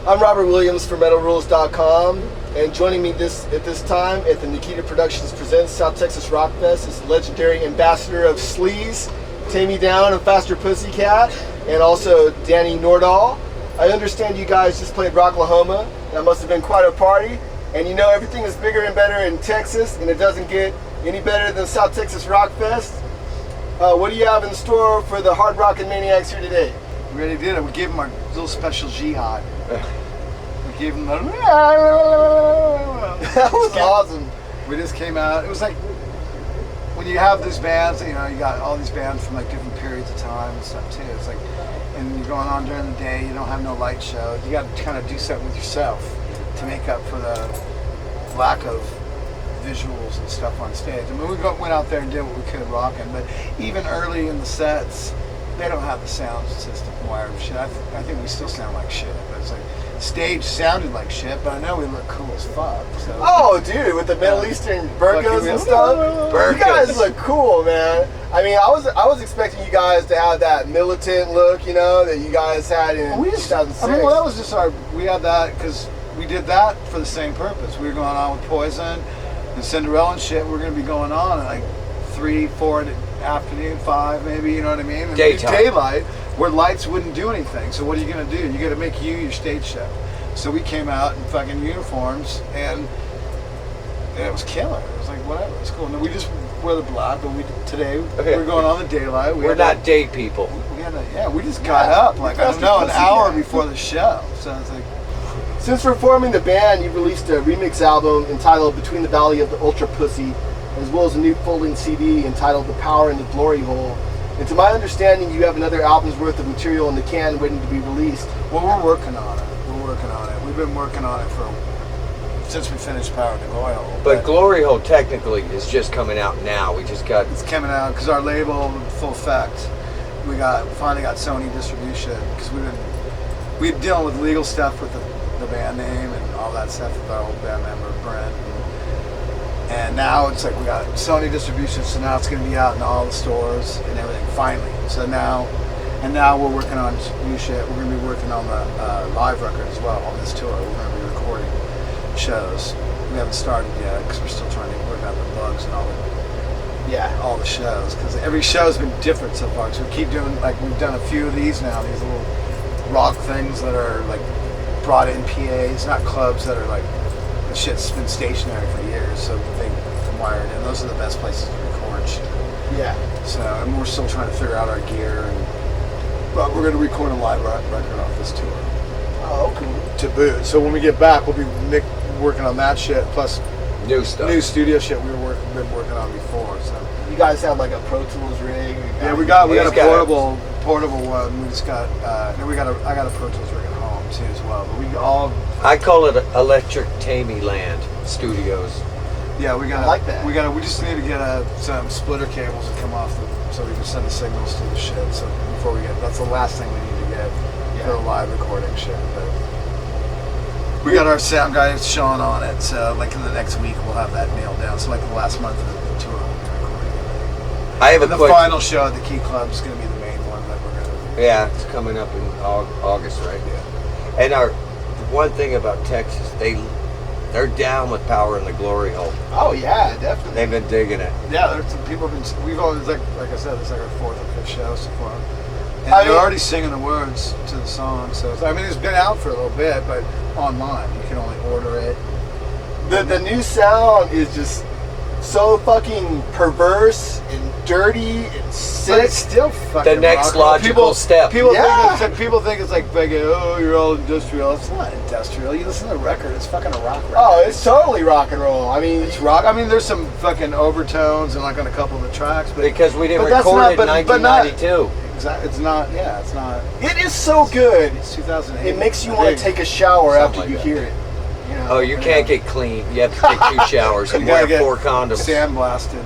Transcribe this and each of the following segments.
I'm Robert Williams for MetalRules.com, and joining me at this time at the Nikita Productions Presents South Texas Rock Fest is the legendary ambassador of sleaze, Taime Downe and Faster Pussycat, and also Danny Nordahl. I understand you guys just played Rocklahoma. That must have been quite a party. And you know everything is bigger and better in Texas, and it doesn't get any better than South Texas Rock Fest. What do you have in store for the hard rockin' maniacs here today? We already did it. We gave them our little special Jihad. We gave them the... That was awesome. We just came out. It was like when you have these bands, you know, you got all these bands from like different periods of time and stuff too. It's like, and you're going on during the day, you don't have no light show. You got to kind of do something with yourself to make up for the lack of visuals and stuff on stage. I mean, we went out there and did what we could rocking, but even early in the sets, they don't have the sound system wired and shit. I think we still sound like shit. But it's like stage sounded like shit, but I know we look cool as fuck. So. Oh, dude, with the Middle Eastern burkas and stuff. You guys look cool, man. I mean, I was expecting you guys to have that militant look, you know, that you guys had in 2006. I mean, well, that was just we had that because we did that for the same purpose. We were going on with Poison and Cinderella and shit. We're going to be going on at like 3, 4 in the afternoon, 5 maybe, you know what I mean? And daylight, where lights wouldn't do anything. So what are you going to do? You got to make your stage show. So we came out in fucking uniforms, and it was killer. It was like, whatever, it's cool. And we just wear the black, but today we're going on the daylight. We're not day people. We just got up, like, I don't know, an hour before the show. So it's like... Since we're forming the band, you've released a remix album entitled Between the Valley of the Ultra Pussy, as well as a new folding CD entitled The Power in the Glory Hole. And to my understanding, you have another album's worth of material in the can waiting to be released. Well, we're working on it. We've been working on it since we finished Power in the Glory Hole. But Glory Hole technically is just coming out now. It's coming out because our label, Full Effect, we finally got Sony distribution because we've been dealing with legal stuff with the band name and all that stuff with our old band member Brent. And now it's like we got Sony distribution, so now it's going to be out in all the stores and everything, finally. So now we're working on new shit. We're going to be working on the live record as well on this tour. We're going to be recording shows. We haven't started yet because we're still trying to work out the bugs and all the shows. Because every show's been different so far. So we keep doing, like, we've done a few of these now, these little rock things that are like brought in PAs, not clubs that are like, the shit's been stationary for years, so they can wire it in. Those are the best places to record shit. Yeah. So, and we're still trying to figure out our gear, but we're going to record a live record off this tour. Oh, cool. To boot. So when we get back, we'll be working on that shit, plus new stuff. New studio shit we've been working on before. So you guys have like a Pro Tools rig? Yeah, we got a portable one. We just got, I got a Pro Tools rig at home too as well. But I call it Electric Taime Land Studios. Yeah, we got. I like that. We just need to get some splitter cables that come off so we can send the signals to the shit. So before that's the last thing we need to get for the live recording shit. But we got our sound guy Sean on it. So like in the next week we'll have that nailed down. So like the last month of the tour we'll be recording everything. I have the final show at the Key Club is going to be the main one that we're going to. Yeah, it's coming up in August, right? Yeah. And the one thing about Texas, they're down with Power in the Glory Hole. Oh yeah, definitely. They've been digging it. Yeah, there's some people we've always like I said, it's like our 4th or 5th show so far. And they're already singing the words to the song, so I mean it's been out for a little bit, but online you can only order it. The new sound is just so fucking perverse and dirty and sick. But it's still fucking the next rock. logical step. People think it's like oh, you're all industrial. It's not industrial. You listen to the record, it's fucking a rock record. Oh, it's totally rock and roll. I mean, it's rock. I mean, there's some fucking overtones and like on a couple of the tracks, but because we didn't record it in 1992. Exactly. It's not. Yeah, it's not. It is so good. It's 2008. It makes you want to take a shower after you hear it. You know, you can't get clean. You have to take 2 showers and wear 4 condoms. Sandblasted.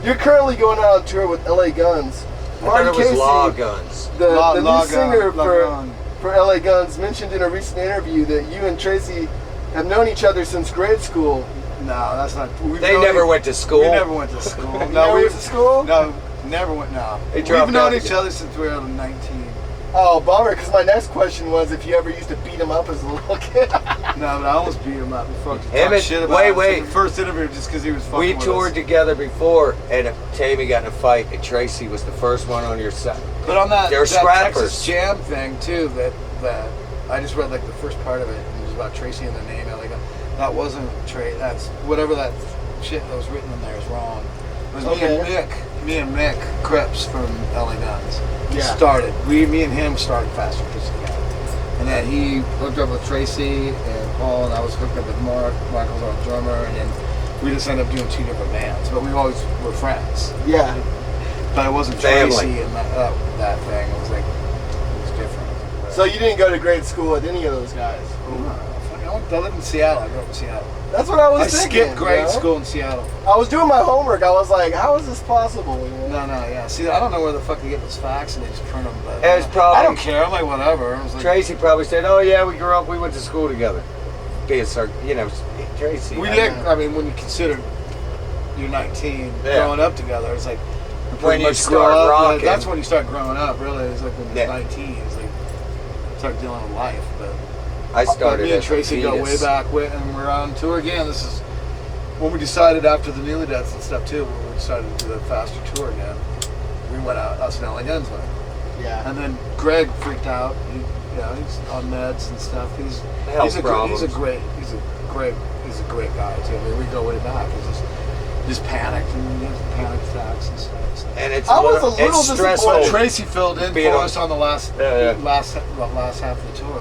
You're currently going out on tour with LA Guns. Martin Casey, Law Guns. The new singer for LA Guns, mentioned in a recent interview that you and Tracy have known each other since grade school. No, that's not. They never went to school. We never went to school. No, we went to school. No, never went. No, we've known each other since we were 19. Oh, bummer, because my next question was if you ever used to beat him up as a little kid. No, but I almost beat him up before. Him and- Shit about wait, us wait. in the first interview just because he was fucking We with toured us. together before, and Taime got in a fight, and Tracy was the first one on your side. But on that, They're that scrappers. Texas Jam thing too, that I just read like the first part of it. And it was about Tracy and the name. And like that wasn't Tracy. That's whatever that shit that was written in there is wrong. It was me and Mick Cripps from LA Guns. Yeah. Started. Me and him started Faster Pussycat. And then he hooked up with Tracy and Paul, and I was hooked up with Mark. Michael's our drummer, and then we just ended up doing 2 different bands. But we always were friends. Yeah. But it wasn't Family. Tracy and that thing. It was like, it was different. So you didn't go to grade school with any of those guys? I live in Seattle. I grew up in Seattle. That's what I was I thinking. skipped grade you know? school in Seattle. I was doing my homework. I was like, how is this possible? You know? No, yeah. See, I don't know where the fuck they get those facts and they just print them. But, It was probably I don't care. I'm like, whatever. I was like, Tracy probably said, "Oh yeah, we grew up. We went to school together." Being Tracy. we I did. know. I mean, when you consider you're 19, Yeah. growing up together, it's like When pretty you much start grow up, rocking. That's when you start growing up. Really, it's like when you're Yeah. 19. It's like start dealing with life. But I started. me and as a Tracy go way fetus. back, and we're on tour again. This is when we decided after the Nearly Deaths and stuff too. When we decided to do the Faster tour again, we went out. Us and LA Guns went. Yeah. And then Greg freaked out. He's on meds and stuff. He's a great guy too. I mean, we go way back. He's just panicked and he has panic attacks and stuff. So. And it's I was a little it's stressful. disappointed. Tracy filled in Being for on- us on the last Yeah. last half of the tour.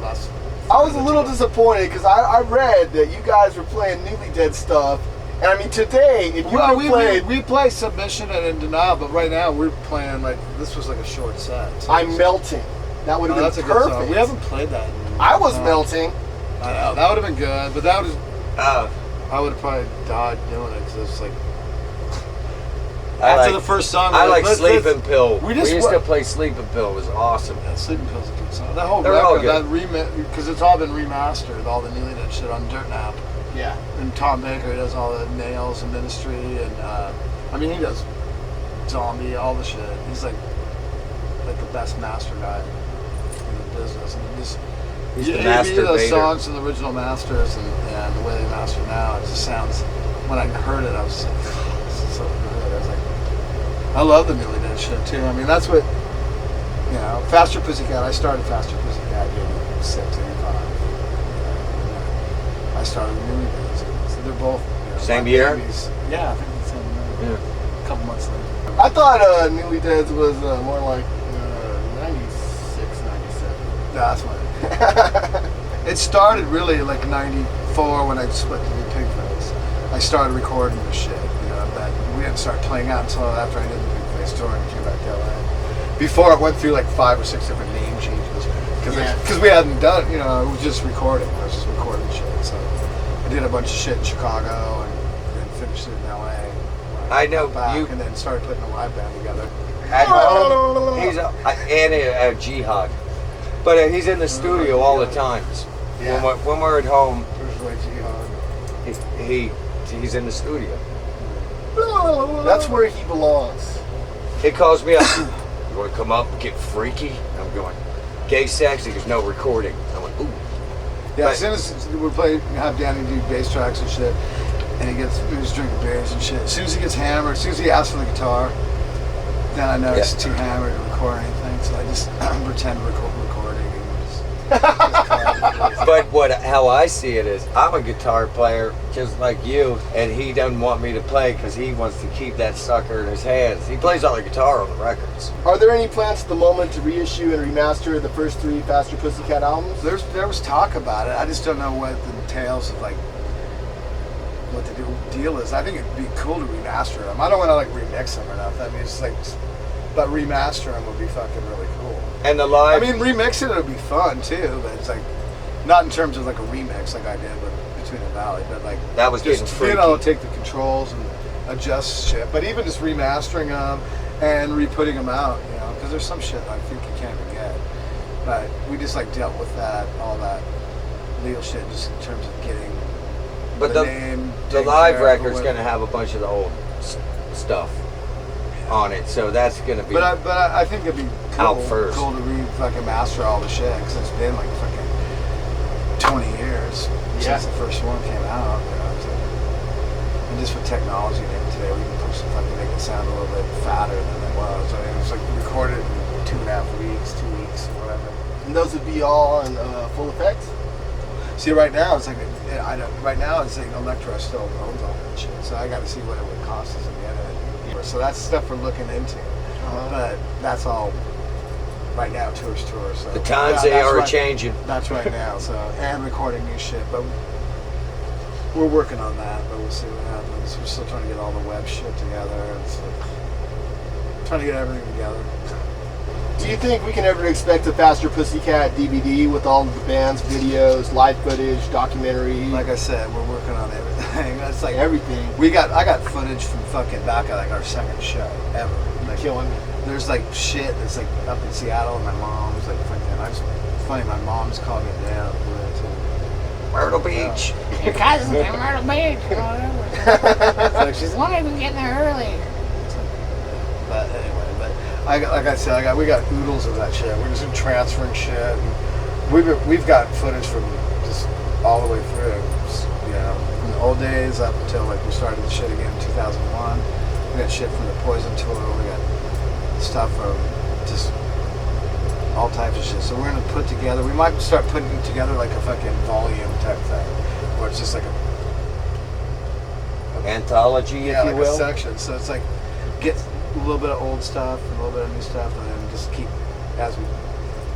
I was a little disappointed because I read that you guys were playing Newly Dead stuff. And I mean, today, if you Well, would have played we play Submission and In Denial, but right now we're playing like this was like a short set. So I'm Melting, that would have that's been a good song. perfect. We haven't played that. I was melting. I know that would have been good, but that was Uh, I would have probably died doing it because it was like I after like, the first song. I like let's- Sleeping Pill. we We, just used to wa- play Sleeping Pill. It was awesome. Yeah, Sleeping Pill's a good song. That whole They're all record, good. that remix, because it's all been remastered, all the Nearly Dead shit on Dirt Nap. Yeah. And Tom Baker does all the Nails and Ministry, and I mean he does Zombie, all the shit. He's like the best master guy in the business. And He's you the hear those masturbator. songs from the original masters and the way they master now, it just sounds. When I heard it, I was like, this is so good. I was like, I love the Nearly Dead shit too. I mean, that's what Faster Pussycat. I started Faster Pussycat in 86, 85. I started the Nearly Dead. So they're both Same my year? babies. Yeah, I think it's the same year. Yeah. A couple months later. I thought Newly Dead was more like 96, 97. That's when it started really like 94 when I split to the Pigface. I started recording the shit, but we didn't start playing out until after I did the Pigface tour and came back to LA. Before it went through like 5 or 6 different name changes because we hadn't done, it was just recording. I was just recording shit. So I did a bunch of shit in Chicago and then finished it in LA. I know, Got back you- and then started putting a live band together. At home, he's and Jihad, but he's in the studio all the times. Yeah. When we're at home, There's way Jihad. he's in the studio. That's where he belongs. He calls me up. You want to come up and get freaky? And I'm going, gay sex. He goes, no recording. I'm like, ooh. Yeah, But- as soon as we have Danny do bass tracks and shit, and he's drinking beers and shit. As soon as he gets hammered, as soon as he asks for the guitar, then I know he's too hammered to record anything. So I just pretend recording and just But how I see it is, I'm a guitar player just like you, and he doesn't want me to play because he wants to keep that sucker in his hands. He plays all the guitar on the records. Are there any plans at the moment to reissue and remaster the first 3 Faster Pussycat albums? there was talk about it. I just don't know what the details of like what the deal is. I think it'd be cool to remaster them. I don't want to like remix them or nothing. I mean, it's like, but remaster them would be fucking really cool. And the I live, mean, remixing it would be fun too, but it's like not in terms of like a remix like I did with Between the Valley, but like that was getting just freaky. being able to take the controls and adjust shit. But even just remastering them and re-putting them out, because there's some shit I think you can't even get. But we just like dealt with all that legal shit, just in terms of getting But the the name. the taken live care of, record's or going to have a bunch of the old stuff on it, so that's going to be. But I think it'd be out first. Cool to fucking master all the shit because it's been like fucking 20 years since the first one came out. You know, so, and just with technology and everything today, we can push the fucking make it sound a little bit fatter than it was. I mean, it was like recorded in 2.5 weeks, 2 weeks, or whatever. And those would be all in full effect? See, right now it's like right now it's like Electro still owns all that shit, so I got to see what it would cost us to get it. So that's stuff we're looking into, but that's all right now. Tours. So The times they are changing. That's right now. So and recording new shit, but we're working on that. But we'll see what happens. We're still trying to get all the web shit together. It's like trying to get everything together. Do you think we can ever expect a Faster Pussycat DVD with all of the band's videos, live footage, documentary? Like I said, we're working on everything. That's like everything. I got footage from fucking back at like our second show ever. Like, killing me. There's like shit that's like up in Seattle, and my mom's like fucking. It's funny. My mom's called me today out of the blue too. Myrtle Beach. Your cousin's in Myrtle Beach. So she's One of them getting there early. But anyway, like I said, we got oodles of that shit. We're just transferring shit. And we've got footage from just all the way through. You know, from the old days up until like we started the shit again in 2001. We got shit from the Poison tour. We got stuff from just all types of shit. So we're gonna put together. We might start putting together like a fucking volume type thing, where it's just like a Anthology, if you like will. a section. So it's like get a little bit of old stuff and a little bit of new stuff, and then just keep as we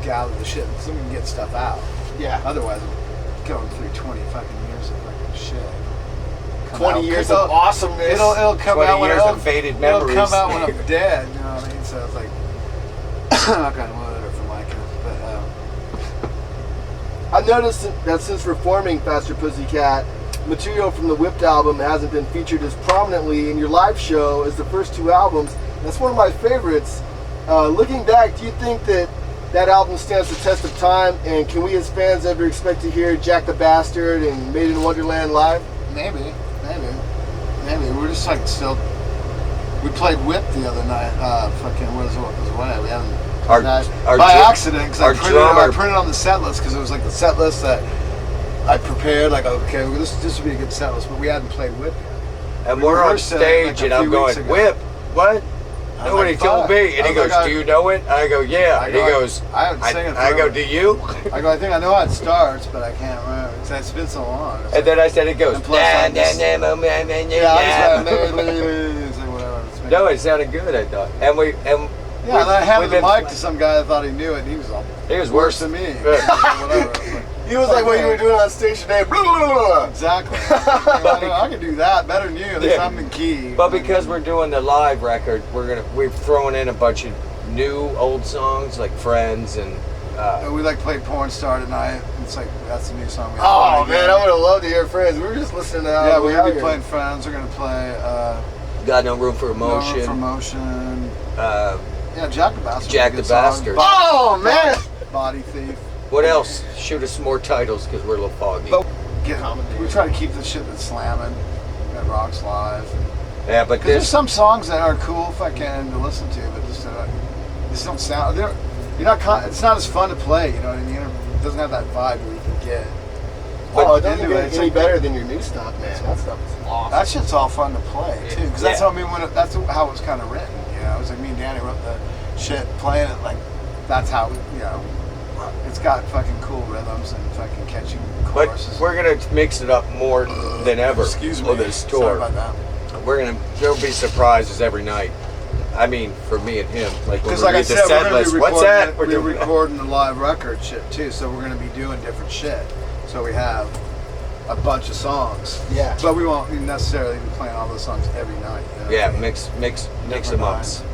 gather the shit, so we can get stuff out. Yeah. Otherwise, we're going through 20 fucking years of fucking shit. 20 years of awesomeness. It'll come 20 out when years of faded memories. It'll come out when I'm dead. You know what I mean? So it's like knock on wood, or for my case. But I've noticed that since reforming Faster Pussycat, material from the Whipped album hasn't been featured as prominently in your live show as the first two albums. That's one of my favorites. Looking back, do you think that album stands the test of time, and can we as fans ever expect to hear Jack the Bastard and Made in Wonderland live? maybe. We're just like still. We played Whip the other night. Fucking what was away. We haven't. By accident, because I printed on the set list because it was like the set list that I prepared. Like, okay, well, this would be a good set list, but we hadn't played Whip yet. And we're on stage, and I'm going, Whip, what? Nobody told me. And he goes, do you know it? I go, yeah. And he goes, I haven't seen it. I go, do you? I go, I think I know how it starts, but I can't remember. It's been so long. And then I said, it goes, yeah, no, it sounded good, I thought. And and I handed the mic to some guy that thought he knew it, and he was worse than me. Whatever. He was like what you were doing on stage today. Blah, blah, blah. Exactly. I can do that better than you. At least I'm in key. But because we're doing the live record, we're throwing in a bunch of new old songs like Friends and. We like played Porn Star tonight. It's like that's the new song. Oh man, I would have loved to hear Friends. We were just listening to. Yeah, we're gonna be playing Friends. We're gonna play. Got No Room for Emotion. No Room for Emotion. Yeah, Jack the Bastard. Jack the Bastard. Oh man. Body Thief. What else? Shoot us some more titles because we're a little foggy. But we try to keep the shit that's slamming that rocks live. Yeah, but there's some songs that are cool fucking to listen to, but just don't sound. You're not. It's not as fun to play. You know what I mean? It doesn't have that vibe where you can get. But it doesn't get any better than your new stuff, man. That stuff is awesome. That shit's all fun to play too, because that's how that's how it was kind of written. You know, it was like me and Danny wrote the shit, playing it like that's how it's got fucking cool rhythms and fucking catchy choruses. But we're gonna mix it up more than ever. Excuse me. On this tour. Sorry about that. There'll be surprises every night. I mean, for me and him, like when we like read I the said, set list, what's that? We're recording the live record shit too, so we're gonna be doing different shit. So we have a bunch of songs. Yeah. But we won't necessarily be playing all those songs every night. You know Yeah, what I mean? mix them up. So.